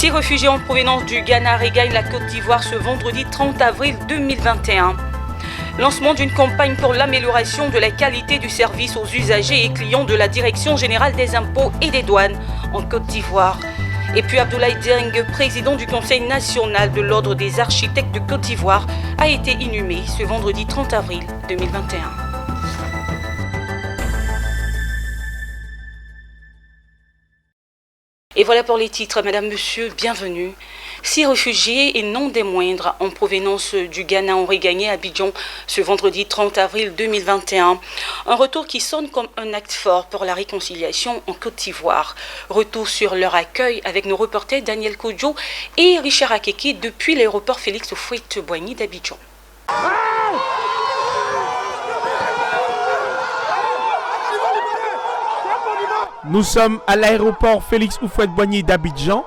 6 réfugiés en provenance du Ghana regagnent la Côte d'Ivoire ce vendredi 30 avril 2021. Lancement d'une campagne pour l'amélioration de la qualité du service aux usagers et clients de la Direction générale des impôts et des douanes en Côte d'Ivoire. Et puis Abdoulaye Dieng, président du Conseil national de l'Ordre des architectes de Côte d'Ivoire, a été inhumé ce vendredi 30 avril 2021. Et voilà pour les titres. Madame, Monsieur, bienvenue. 6 réfugiés et non des moindres en provenance du Ghana ont regagné Abidjan ce vendredi 30 avril 2021. Un retour qui sonne comme un acte fort pour la réconciliation en Côte d'Ivoire. Retour sur leur accueil avec nos reporters Daniel Kodjo et Richard Akeke depuis l'aéroport Félix Houphouët-Boigny d'Abidjan. Nous sommes à l'aéroport Félix Houphouët-Boigny d'Abidjan,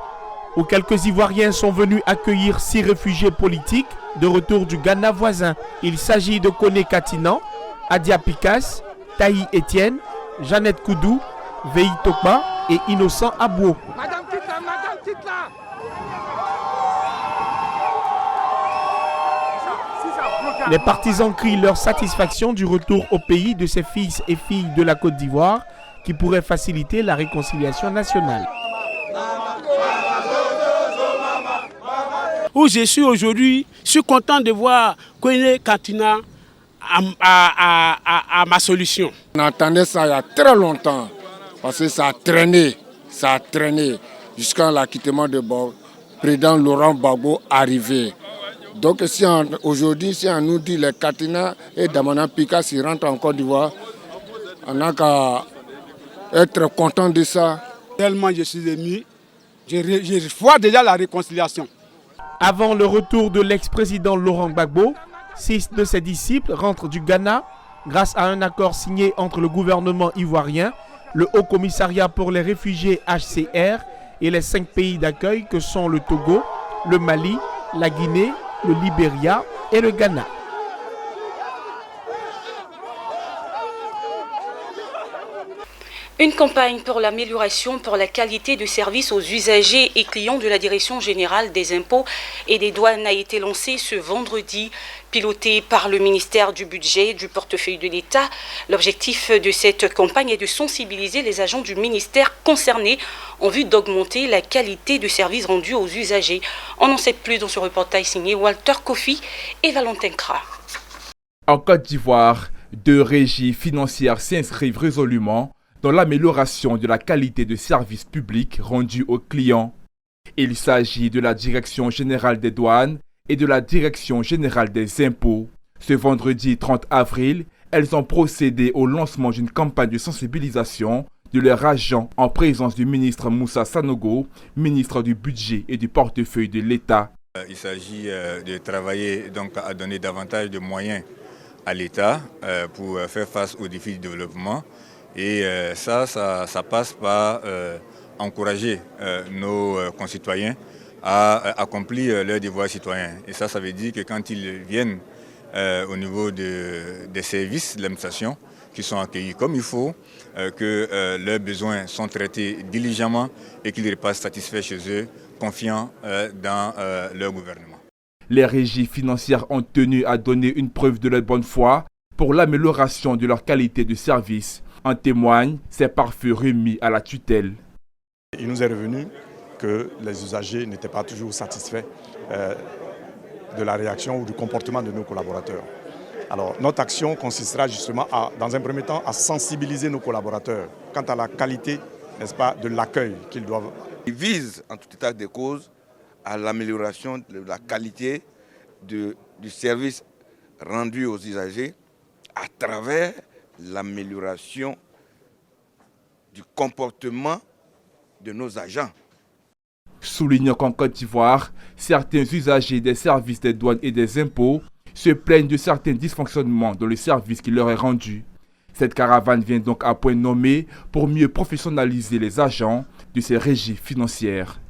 où quelques Ivoiriens sont venus accueillir 6 réfugiés politiques de retour du Ghana voisin. Il s'agit de Koné Katinan, Adia Pikas, Taï Etienne, Jeannette Koudou, Vei Tokba et Innocent Abou. Les partisans crient leur satisfaction du retour au pays de ces fils et filles de la Côte d'Ivoire qui pourrait faciliter la réconciliation nationale. Où je suis aujourd'hui, je suis content de voir Koné Katinan à ma solution. On attendait ça il y a très longtemps, parce que ça a traîné jusqu'à l'acquittement de président Laurent Gbagbo arrivé. Donc aujourd'hui, si on nous dit les Katinan et Damana Pika s'ils rentrent en Côte d'Ivoire, on n'a qu'à être content de ça. Tellement je suis ému, je vois déjà la réconciliation. Avant le retour de l'ex-président Laurent Gbagbo, 6 de ses disciples rentrent du Ghana grâce à un accord signé entre le gouvernement ivoirien, le Haut Commissariat pour les réfugiés HCR et les 5 pays d'accueil que sont le Togo, le Mali, la Guinée, le Libéria et le Ghana. Une campagne pour l'amélioration pour la qualité du service aux usagers et clients de la Direction générale des impôts et des douanes a été lancée ce vendredi, pilotée par le ministère du Budget du portefeuille de l'État. L'objectif de cette campagne est de sensibiliser les agents du ministère concernés en vue d'augmenter la qualité du service rendu aux usagers. On en sait plus dans ce reportage signé Walter Kofi et Valentin Kra. En Côte d'Ivoire, 2 régies financières s'inscrivent résolument dans l'amélioration de la qualité de services publics rendus aux clients. Il s'agit de la Direction générale des douanes et de la Direction générale des impôts. Ce vendredi 30 avril, elles ont procédé au lancement d'une campagne de sensibilisation de leurs agents en présence du ministre Moussa Sanogo, ministre du Budget et du portefeuille de l'État. Il s'agit de travailler donc à donner davantage de moyens à l'État pour faire face aux défis du développement. Et ça passe par encourager nos concitoyens à accomplir leurs devoirs citoyens. Et ça veut dire que quand ils viennent au niveau des services de l'administration, qui sont accueillis comme il faut, que leurs besoins sont traités diligemment et qu'ils repassent satisfaits chez eux, confiants dans leur gouvernement. Les régies financières ont tenu à donner une preuve de leur bonne foi pour l'amélioration de leur qualité de service. En témoignent ces pare-feux remis à la tutelle. Il nous est revenu que les usagers n'étaient pas toujours satisfaits de la réaction ou du comportement de nos collaborateurs. Alors notre action consistera justement dans un premier temps à sensibiliser nos collaborateurs quant à la qualité, n'est-ce pas, de l'accueil qu'ils doivent. Il vise en tout état de cause à l'amélioration de la qualité du service rendu aux usagers à travers l'amélioration du comportement de nos agents. Soulignant qu'en Côte d'Ivoire, certains usagers des services des douanes et des impôts se plaignent de certains dysfonctionnements dans le service qui leur est rendu. Cette caravane vient donc à point nommé pour mieux professionnaliser les agents de ces régies financières.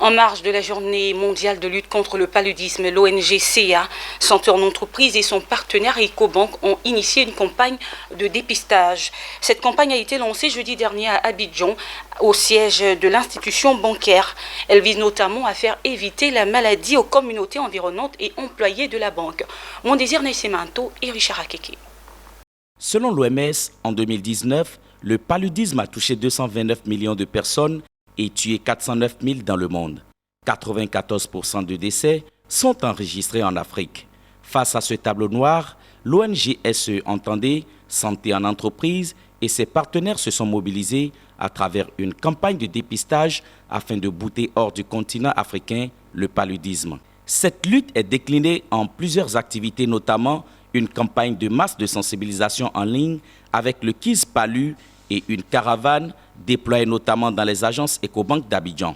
En marge de la journée mondiale de lutte contre le paludisme, l'ONG CA, Centre Entreprise et son partenaire EcoBank ont initié une campagne de dépistage. Cette campagne a été lancée jeudi dernier à Abidjan, au siège de l'institution bancaire. Elle vise notamment à faire éviter la maladie aux communautés environnantes et employés de la banque. Mon désir Naïsemanto et Richard Akeke. Selon l'OMS, en 2019, le paludisme a touché 229 millions de personnes et tué 409 000 dans le monde. 94% de décès sont enregistrés en Afrique. Face à ce tableau noir, l'ONG SE Entendez, Santé en entreprise et ses partenaires se sont mobilisés à travers une campagne de dépistage afin de bouter hors du continent africain le paludisme. Cette lutte est déclinée en plusieurs activités, notamment une campagne de masse de sensibilisation en ligne avec le Kiss Palu et une caravane déployée notamment dans les agences EcoBank d'Abidjan.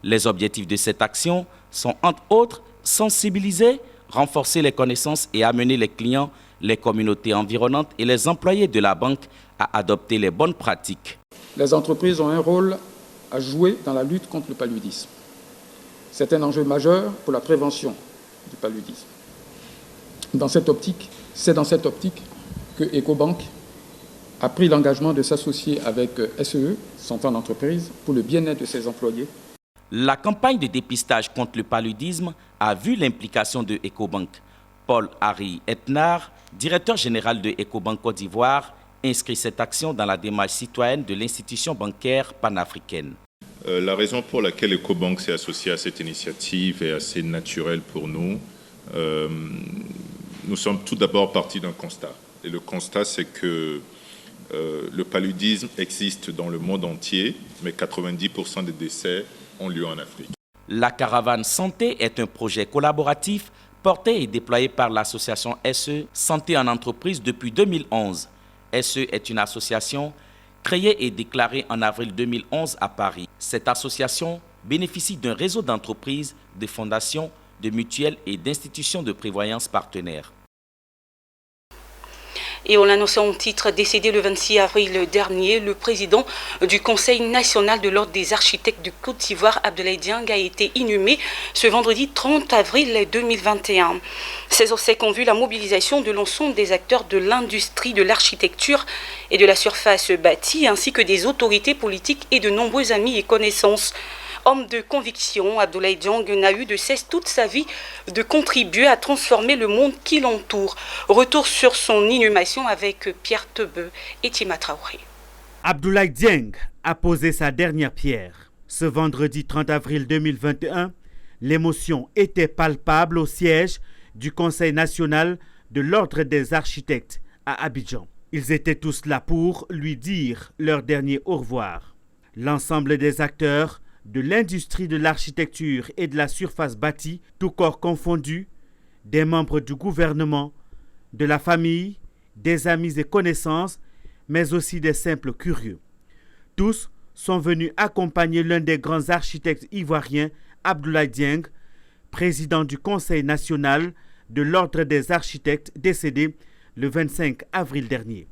Les objectifs de cette action sont entre autres sensibiliser, renforcer les connaissances et amener les clients, les communautés environnantes et les employés de la banque à adopter les bonnes pratiques. Les entreprises ont un rôle à jouer dans la lutte contre le paludisme. C'est un enjeu majeur pour la prévention du paludisme. C'est dans cette optique que EcoBank a pris l'engagement de s'associer avec SE, Santé en entreprise, pour le bien-être de ses employés. La campagne de dépistage contre le paludisme a vu l'implication de EcoBank. Paul-Harry Etnard, directeur général de EcoBank Côte d'Ivoire, inscrit cette action dans la démarche citoyenne de l'institution bancaire panafricaine. La raison pour laquelle EcoBank s'est associé à cette initiative est assez naturelle pour nous. Nous sommes tout d'abord partis d'un constat. Et le constat, c'est que le paludisme existe dans le monde entier, mais 90% des décès ont lieu en Afrique. La caravane santé est un projet collaboratif porté et déployé par l'association SE Santé en entreprise depuis 2011. SE est une association créée et déclarée en avril 2011 à Paris. Cette association bénéficie d'un réseau d'entreprises, de fondations, de mutuelles et d'institutions de prévoyance partenaires. Et on l'annonçait en titre, décédé le 26 avril dernier, le président du Conseil national de l'Ordre des architectes de Côte d'Ivoire, Abdoulaye Dieng, a été inhumé ce vendredi 30 avril 2021. Ces obsèques ont vu la mobilisation de l'ensemble des acteurs de l'industrie de l'architecture et de la surface bâtie, ainsi que des autorités politiques et de nombreux amis et connaissances. Homme de conviction, Abdoulaye Dieng n'a eu de cesse toute sa vie de contribuer à transformer le monde qui l'entoure. Retour sur son inhumation avec Pierre Tebeu et Tima Traoré. Abdoulaye Dieng a posé sa dernière pierre. Ce vendredi 30 avril 2021, l'émotion était palpable au siège du Conseil national de l'Ordre des architectes à Abidjan. Ils étaient tous là pour lui dire leur dernier au revoir. L'ensemble des acteurs de l'industrie de l'architecture et de la surface bâtie, tout corps confondu, des membres du gouvernement, de la famille, des amis et connaissances, mais aussi des simples curieux. Tous sont venus accompagner l'un des grands architectes ivoiriens, Abdoulaye Dieng, président du Conseil national de l'Ordre des architectes, décédé le 25 avril dernier.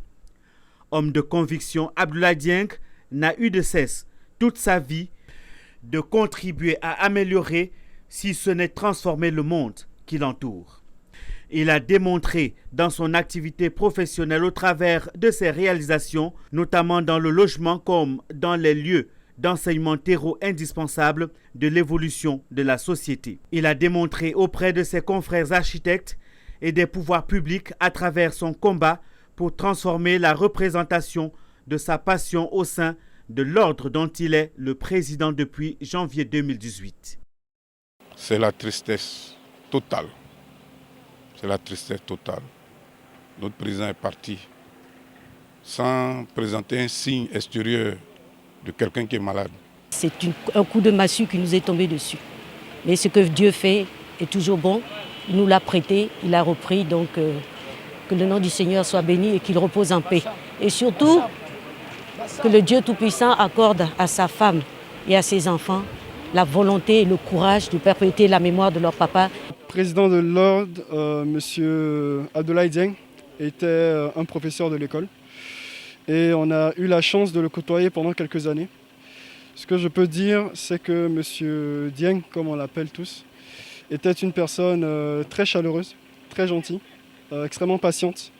Homme de conviction, Abdoulaye Dieng n'a eu de cesse toute sa vie de contribuer à améliorer, si ce n'est transformer le monde qui l'entoure. Il a démontré dans son activité professionnelle au travers de ses réalisations, notamment dans le logement comme dans les lieux d'enseignement terreau indispensables de l'évolution de la société. Il a démontré auprès de ses confrères architectes et des pouvoirs publics à travers son combat pour transformer la représentation de sa passion au sein de l'ordre dont il est le président depuis janvier 2018. C'est la tristesse totale. C'est la tristesse totale. Notre président est parti sans présenter un signe extérieur de quelqu'un qui est malade. C'est un coup de massue qui nous est tombé dessus. Mais ce que Dieu fait est toujours bon. Il nous l'a prêté, il a repris. Donc que le nom du Seigneur soit béni et qu'il repose en paix. Et surtout, que le Dieu Tout-Puissant accorde à sa femme et à ses enfants la volonté et le courage de perpétuer la mémoire de leur papa. Le président de l'ordre, M. Abdoulaye Dieng, était un professeur de l'école. Et on a eu la chance de le côtoyer pendant quelques années. Ce que je peux dire, c'est que M. Dieng, comme on l'appelle tous, était une personne très chaleureuse, très gentille, extrêmement patiente.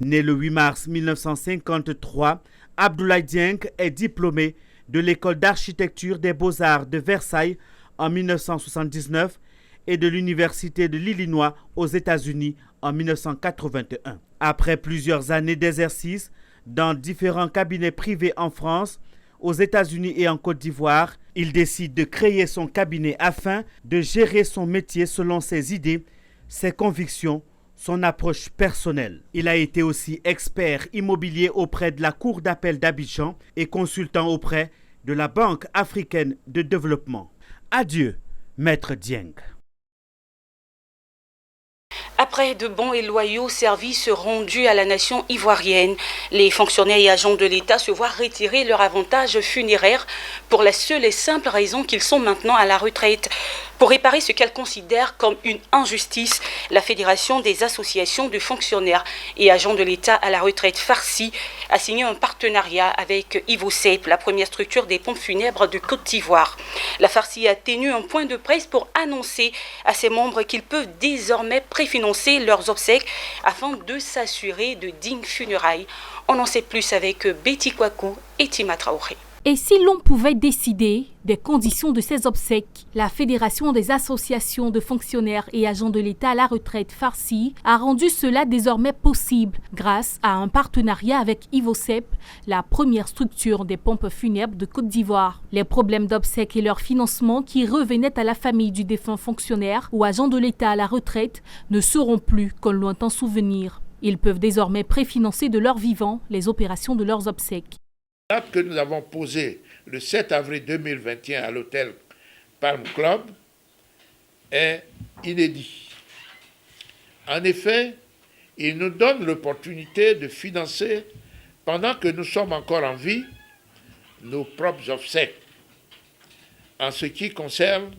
Né le 8 mars 1953, Abdoulaye Dieng est diplômé de l'école d'architecture des Beaux-Arts de Versailles en 1979 et de l'Université de l'Illinois aux États-Unis en 1981. Après plusieurs années d'exercice dans différents cabinets privés en France, aux États-Unis et en Côte d'Ivoire, il décide de créer son cabinet afin de gérer son métier selon ses idées, ses convictions, son approche personnelle. Il a été aussi expert immobilier auprès de la Cour d'appel d'Abidjan et consultant auprès de la Banque africaine de développement. Adieu, Maître Dieng. Après de bons et loyaux services rendus à la nation ivoirienne, les fonctionnaires et agents de l'État se voient retirer leur avantage funéraire pour la seule et simple raison qu'ils sont maintenant à la retraite. Pour réparer ce qu'elle considère comme une injustice, la Fédération des associations de fonctionnaires et agents de l'État à la retraite farcie a signé un partenariat avec Ivosep, la première structure des pompes funèbres de Côte d'Ivoire. La farcie a tenu un point de presse pour annoncer à ses membres qu'ils peuvent désormais préfinancer leurs obsèques afin de s'assurer de dignes funérailles. On en sait plus avec Betty Kwaku et Tima Traoré. Et si l'on pouvait décider des conditions de ces obsèques, la Fédération des associations de fonctionnaires et agents de l'État à la retraite farcie a rendu cela désormais possible grâce à un partenariat avec Ivosep, la première structure des pompes funèbres de Côte d'Ivoire. Les problèmes d'obsèques et leur financement qui revenaient à la famille du défunt fonctionnaire ou agent de l'État à la retraite ne seront plus qu'un lointain souvenir. Ils peuvent désormais préfinancer de leur vivant les opérations de leurs obsèques. L'acte que nous avons posé le 7 avril 2021 à l'hôtel Palm Club est inédit. En effet, il nous donne l'opportunité de financer, pendant que nous sommes encore en vie, nos propres obsèques. En ce qui concerne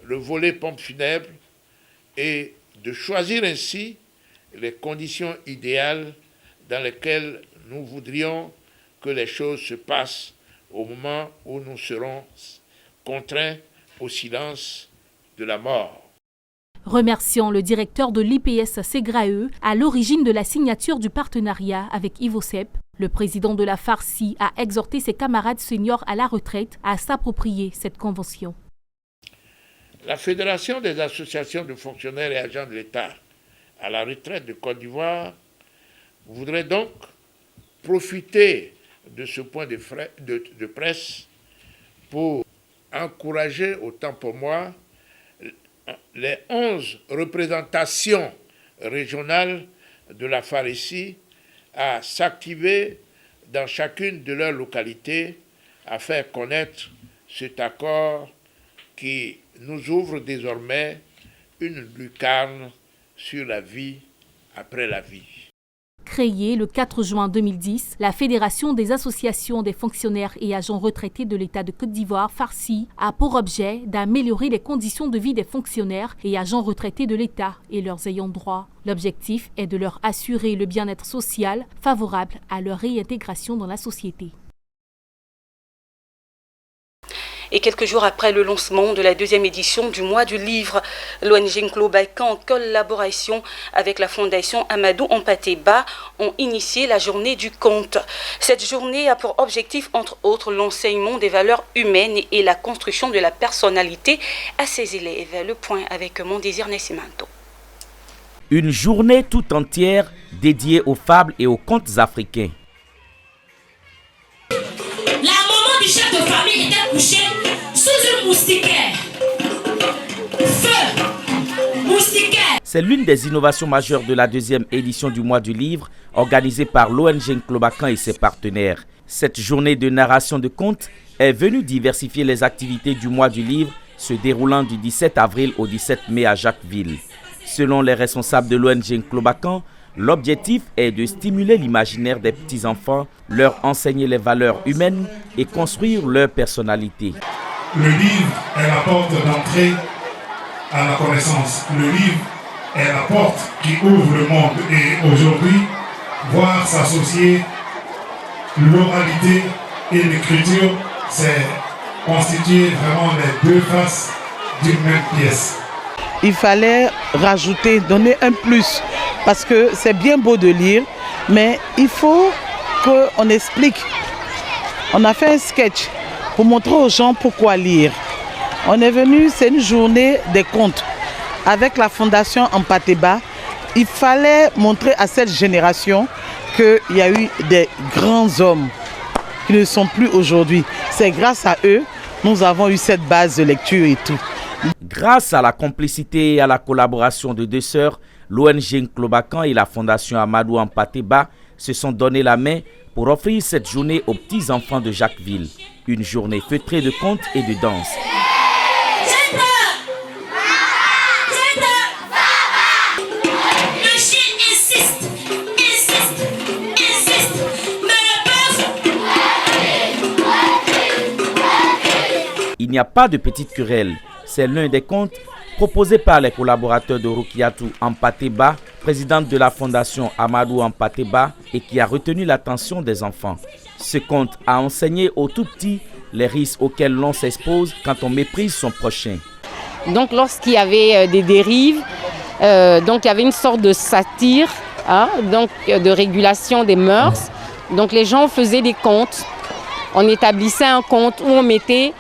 le volet pompe funèbre et de choisir ainsi les conditions idéales dans lesquelles nous voudrions que les choses se passent au moment où nous serons contraints au silence de la mort. Remerciant le directeur de l'IPS Ségrae à l'origine de la signature du partenariat avec Ivosep, le président de la farcie a exhorté ses camarades seniors à la retraite à s'approprier cette convention. La Fédération des associations de fonctionnaires et agents de l'État à la retraite de Côte d'Ivoire voudrait donc profiter de ce point de presse pour encourager, autant pour moi, les 11 représentations régionales de la pharmacie à s'activer dans chacune de leurs localités à faire connaître cet accord qui nous ouvre désormais une lucarne sur la vie après la vie. Créée le 4 juin 2010, la Fédération des associations des fonctionnaires et agents retraités de l'État de Côte d'Ivoire, farcie, a pour objet d'améliorer les conditions de vie des fonctionnaires et agents retraités de l'État et leurs ayants droit. L'objectif est de leur assurer le bien-être social favorable à leur réintégration dans la société. Et quelques jours après le lancement de la deuxième édition du mois du livre, l'ONG Nklobakan, en collaboration avec la Fondation Amadou Hampâté-Bâ, ont initié la journée du conte. Cette journée a pour objectif, entre autres, l'enseignement des valeurs humaines et la construction de la personnalité à ses élèves. Le point avec Mon Désir Nessimanto. Une journée tout entière dédiée aux fables et aux contes africains. La maman du chef de famille était couchée sous une moustiquaire. Feu, moustiquaire. C'est l'une des innovations majeures de la deuxième édition du mois du livre, organisée par l'ONG Nklobakan et ses partenaires. Cette journée de narration de contes est venue diversifier les activités du mois du livre, se déroulant du 17 avril au 17 mai à Jacquesville. Selon les responsables de l'ONG Nklobakan, l'objectif est de stimuler l'imaginaire des petits-enfants, leur enseigner les valeurs humaines et construire leur personnalité. Le livre est la porte d'entrée à la connaissance. Le livre est la porte qui ouvre le monde. Et aujourd'hui, voir s'associer l'oralité et l'écriture, c'est constituer vraiment les deux faces d'une même pièce. Il fallait rajouter, donner un plus, parce que c'est bien beau de lire, mais il faut qu'on explique. On a fait un sketch pour montrer aux gens pourquoi lire. On est venu, c'est une journée des contes. Avec la fondation Ampateba, il fallait montrer à cette génération qu'il y a eu des grands hommes qui ne sont plus aujourd'hui. C'est grâce à eux, nous avons eu cette base de lecture et tout. Grâce à la complicité et à la collaboration de deux sœurs, l'ONG Nklobakan et la fondation Amadou Ampateba se sont donné la main pour offrir cette journée aux petits-enfants de Jacquesville. Une journée feutrée de contes et de danse. Il n'y a pas de petite querelle. C'est l'un des contes proposés par les collaborateurs de Rukiatou Ampateba, présidente de la fondation Amadou Ampateba, et qui a retenu l'attention des enfants. Ce conte a enseigné aux tout-petits les risques auxquels l'on s'expose quand on méprise son prochain. Donc lorsqu'il y avait des dérives, donc il y avait une sorte de satire, donc de régulation des mœurs. Donc les gens faisaient des contes. On établissait un conte où on mettait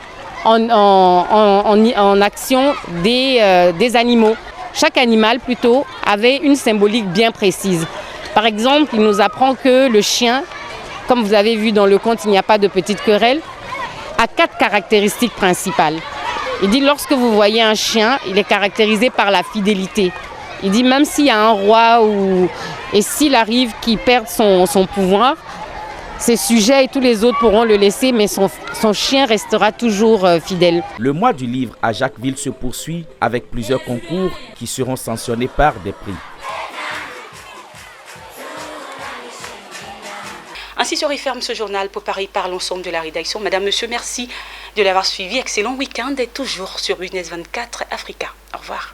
en action des animaux. Chaque animal plutôt avait une symbolique bien précise. Par exemple, il nous apprend que le chien, comme vous avez vu dans le conte, il n'y a pas de petite querelle, a 4 caractéristiques principales. Il dit lorsque vous voyez un chien, il est caractérisé par la fidélité. Il dit même s'il y a un roi et s'il arrive qu'il perde son pouvoir, ses sujets et tous les autres pourront le laisser, mais son chien restera toujours fidèle. Le mois du livre à Jacquesville se poursuit avec plusieurs concours qui seront sanctionnés par des prix. Ainsi se referme ce journal préparé par l'ensemble de la rédaction. Madame, monsieur, merci de l'avoir suivi. Excellent week-end et toujours sur Business 24 Africa. Au revoir.